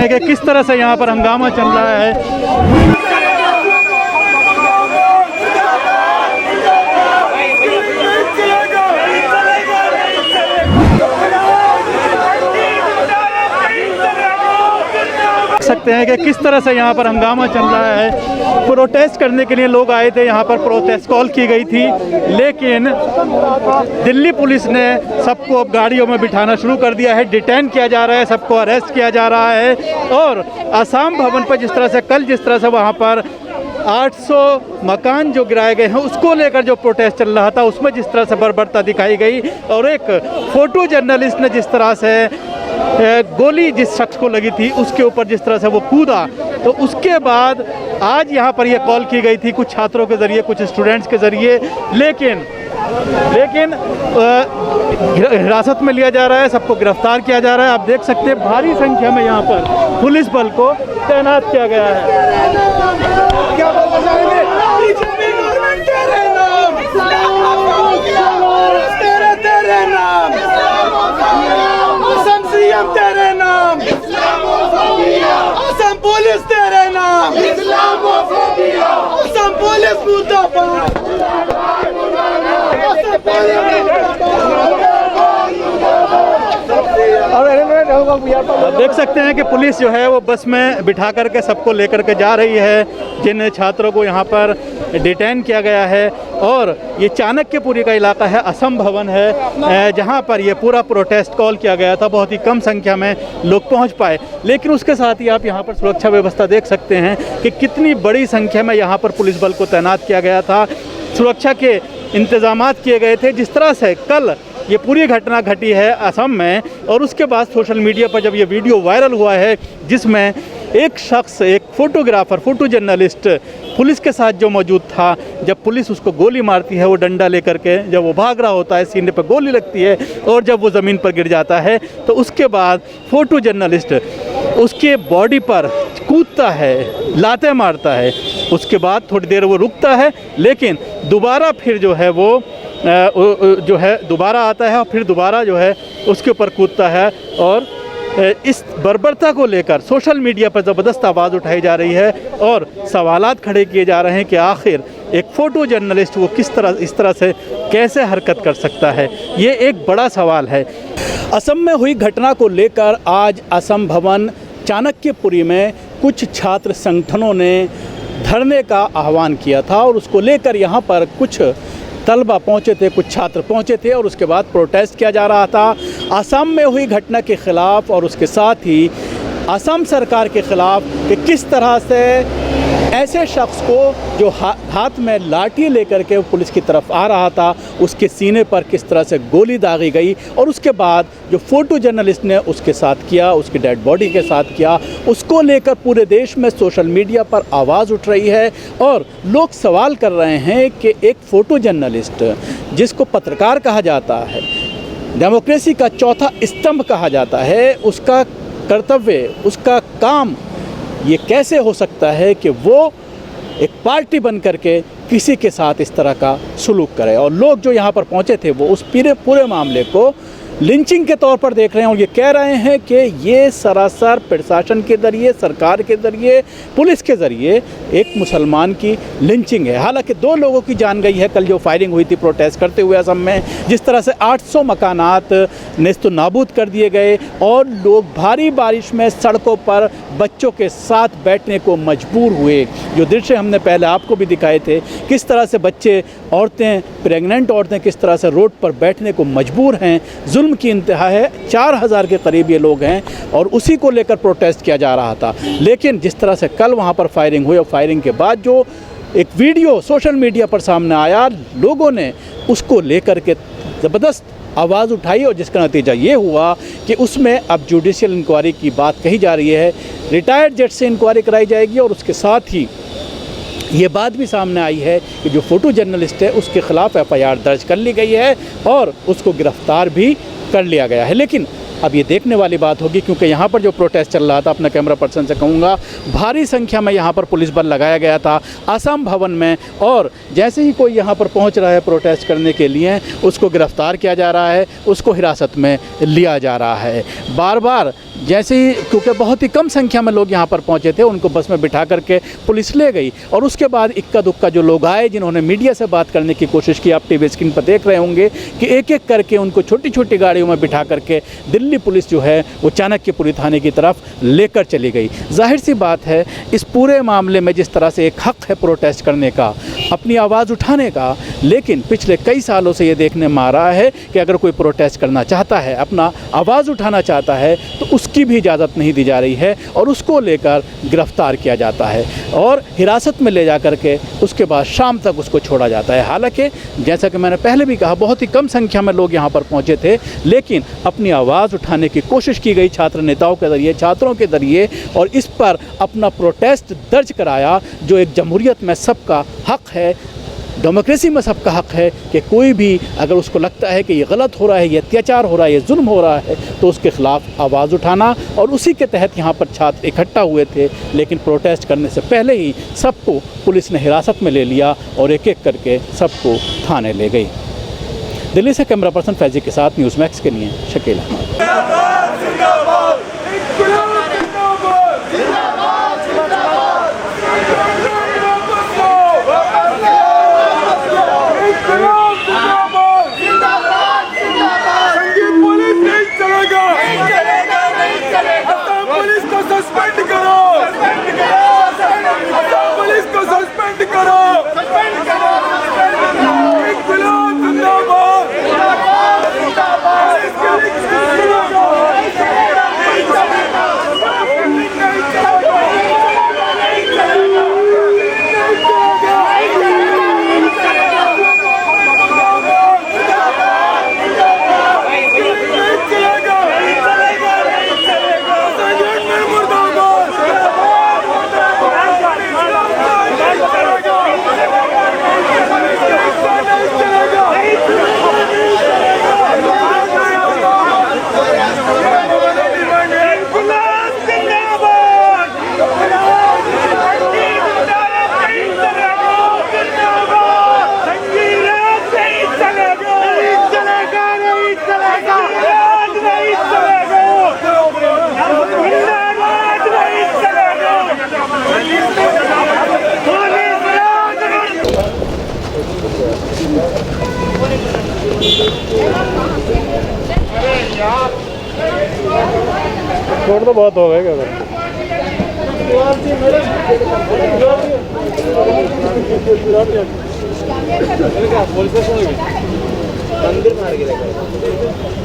हैं कि किस तरह से यहाँ पर हंगामा चल रहा है। सकते हैं कि किस तरह से यहाँ पर हंगामा चल रहा है। प्रोटेस्ट करने के लिए लोग आए थे, यहाँ पर प्रोटेस्ट कॉल की गई थी, लेकिन दिल्ली पुलिस ने सबको अब गाड़ियों में बिठाना शुरू कर दिया है, डिटेन किया जा रहा है, सबको अरेस्ट किया जा रहा है। और आसाम भवन पर जिस तरह से कल जिस तरह से वहाँ पर 800 मकान जो गिराए गए हैं उसको लेकर जो प्रोटेस्ट चल रहा था, उसमें जिस तरह से बर्बरता दिखाई गई और एक फ़ोटो जर्नलिस्ट ने जिस तरह से गोली जिस शख्स को लगी थी उसके ऊपर जिस तरह से वो कूदा, तो उसके बाद आज यहाँ पर ये कॉल की गई थी कुछ छात्रों के ज़रिए, कुछ स्टूडेंट्स के ज़रिए, लेकिन हिरासत में लिया जा रहा है, सबको गिरफ्तार किया जा रहा है। आप देख सकते हैं भारी संख्या में यहाँ पर पुलिस बल को तैनात किया गया है। तेरे नाम असम पुलिस, तेरे नाम असम पुलिस मुर्दाबाद। देख सकते हैं कि पुलिस जो है वो बस में बिठा करके सबको लेकर के जा रही है, जिन छात्रों को यहाँ पर डिटेन किया गया है। और ये चाणक्यपुरी का इलाका है, असम भवन है, जहाँ पर ये पूरा प्रोटेस्ट कॉल किया गया था। बहुत ही कम संख्या में लोग पहुँच पाए, लेकिन उसके साथ ही आप यहाँ पर सुरक्षा व्यवस्था देख सकते हैं कि कितनी बड़ी संख्या में यहाँ पर पुलिस बल को तैनात किया गया था। सुरक्षा के इंतजामात किए गए थे। जिस तरह से कल ये पूरी घटना घटी है असम में, और उसके बाद सोशल मीडिया पर जब ये वीडियो वायरल हुआ है जिसमें एक शख्स, एक फ़ोटोग्राफ़र, फ़ोटो जर्नलिस्ट पुलिस के साथ जो मौजूद था, जब पुलिस उसको गोली मारती है वो डंडा लेकर के, जब वो भाग रहा होता है सीने पर गोली लगती है और जब वो ज़मीन पर गिर जाता है, तो उसके बाद फ़ोटो जर्नलिस्ट उसके बॉडी पर कूदता है, लातें मारता है। उसके बाद थोड़ी देर वो रुकता है, लेकिन दोबारा फिर जो है वो दोबारा आता है और फिर दोबारा जो है उसके ऊपर कूदता है। और इस बर्बरता को लेकर सोशल मीडिया पर ज़बरदस्त आवाज़ उठाई जा रही है और सवालात खड़े किए जा रहे हैं कि आखिर एक फ़ोटो जर्नलिस्ट वो किस तरह, इस तरह से कैसे हरकत कर सकता है। ये एक बड़ा सवाल है। असम में हुई घटना को लेकर आज असम भवन चाणक्यपुरी में कुछ छात्र संगठनों ने धरने का आह्वान किया था और उसको लेकर यहाँ पर कुछ तलबा पहुँचे थे, कुछ छात्र पहुँचे थे और उसके बाद प्रोटेस्ट किया जा रहा था असम में हुई घटना के ख़िलाफ़ और उसके साथ ही असम सरकार के ख़िलाफ़ कि किस तरह से ऐसे शख्स को जो हाथ में लाठी लेकर के पुलिस की तरफ आ रहा था उसके सीने पर किस तरह से गोली दागी गई और उसके बाद जो फ़ोटो जर्नलिस्ट ने उसके साथ किया, उसकी डेड बॉडी के साथ किया, उसको लेकर पूरे देश में सोशल मीडिया पर आवाज़ उठ रही है। और लोग सवाल कर रहे हैं कि एक फ़ोटो जर्नलिस्ट जिसको पत्रकार कहा जाता है, डेमोक्रेसी का चौथा स्तंभ कहा जाता है, उसका कर्तव्य, उसका काम ये कैसे हो सकता है कि वो एक पार्टी बन करके किसी के साथ इस तरह का सलूक करे। और लोग जो यहाँ पर पहुँचे थे वो उस पूरे मामले को लिंचिंग के तौर पर देख रहे हैं और ये कह रहे हैं कि ये सरासर प्रशासन के ज़रिए, सरकार के ज़रिए, पुलिस के ज़रिए एक मुसलमान की लिंचिंग है। हालांकि 2 लोगों की जान गई है कल जो फायरिंग हुई थी प्रोटेस्ट करते हुए असम में, जिस तरह से 800 मकानात नेस्तो नाबूद कर दिए गए और लोग भारी बारिश में सड़कों पर बच्चों के साथ बैठने को मजबूर हुए। जो दृश्य हमने पहले आपको भी दिखाए थे, किस तरह से बच्चे, औरतें, प्रेग्नेंट औरतें किस तरह से रोड पर बैठने को मजबूर हैं। जुल्म की इंतहा है। 4000 के करीब ये लोग हैं और उसी को लेकर प्रोटेस्ट किया जा रहा था। लेकिन जिस तरह से कल वहाँ पर फायरिंग हुई और फायरिंग के बाद जो एक वीडियो सोशल मीडिया पर सामने आया, लोगों ने उसको लेकर के ज़बरदस्त आवाज़ उठाई और जिसका नतीजा ये हुआ कि उसमें अब जुडिशियल इंक्वायरी की बात कही जा रही है। रिटायर्ड जज से इंक्वायरी कराई जाएगी और उसके साथ ही ये बात भी सामने आई है कि जो फ़ोटो जर्नलिस्ट है उसके ख़िलाफ़ FIR दर्ज कर ली गई है और उसको गिरफ़्तार भी कर लिया गया है। लेकिन अब ये देखने वाली बात होगी, क्योंकि यहाँ पर जो प्रोटेस्ट चल रहा था, अपना कैमरा पर्सन से कहूँगा, भारी संख्या में यहाँ पर पुलिस बल लगाया गया था असम भवन में, और जैसे ही कोई यहाँ पर पहुँच रहा है प्रोटेस्ट करने के लिए उसको गिरफ़्तार किया जा रहा है, उसको हिरासत में लिया जा रहा है। बार बार जैसे ही, क्योंकि बहुत ही कम संख्या में लोग यहाँ पर पहुँचे थे, उनको बस में बिठा करके पुलिस ले गई। और उसके बाद इक्का दुक्का जो लोग आए, जिन्होंने मीडिया से बात करने की कोशिश की, आप टीवी स्क्रीन पर देख रहे होंगे कि एक एक करके उनको छोटी छोटी गाड़ियों में बिठा करके दिल्ली पुलिस जो है वो चाणक्यपुरी थाने की तरफ लेकर चली गई। जाहिर सी बात है, इस पूरे मामले में जिस तरह से एक हक़ है प्रोटेस्ट करने का, अपनी आवाज़ उठाने का, लेकिन पिछले कई सालों से ये देखने में आ रहा है कि अगर कोई प्रोटेस्ट करना चाहता है, अपना आवाज़ उठाना चाहता है, तो उसकी भी इजाज़त नहीं दी जा रही है और उसको लेकर गिरफ्तार किया जाता है और हिरासत में ले जा करके उसके बाद शाम तक उसको छोड़ा जाता है। हालांकि जैसा कि मैंने पहले भी कहा, बहुत ही कम संख्या में लोग यहाँ पर पहुँचे थे, लेकिन अपनी आवाज़ उठाने की कोशिश की गई छात्र नेताओं के ज़रिए, छात्रों के ज़रिए, और इस पर अपना प्रोटेस्ट दर्ज कराया, जो एक जमहूरियत में सबका हक़ है, डेमोक्रेसी में सबका हक़ है कि कोई भी अगर उसको लगता है कि ये गलत हो रहा है, ये अत्याचार हो रहा है, ये जुल्म हो रहा है, तो उसके ख़िलाफ़ आवाज़ उठाना। और उसी के तहत यहाँ पर छात्र इकट्ठा हुए थे, लेकिन प्रोटेस्ट करने से पहले ही सबको पुलिस ने हिरासत में ले लिया और एक एक करके सबको थाने ले गई। दिल्ली से कैमरा पर्सन फैजी के साथ न्यूज़ मैक्स के लिए शकील अहमद। छोड़ तो बहुत हो गए क्या?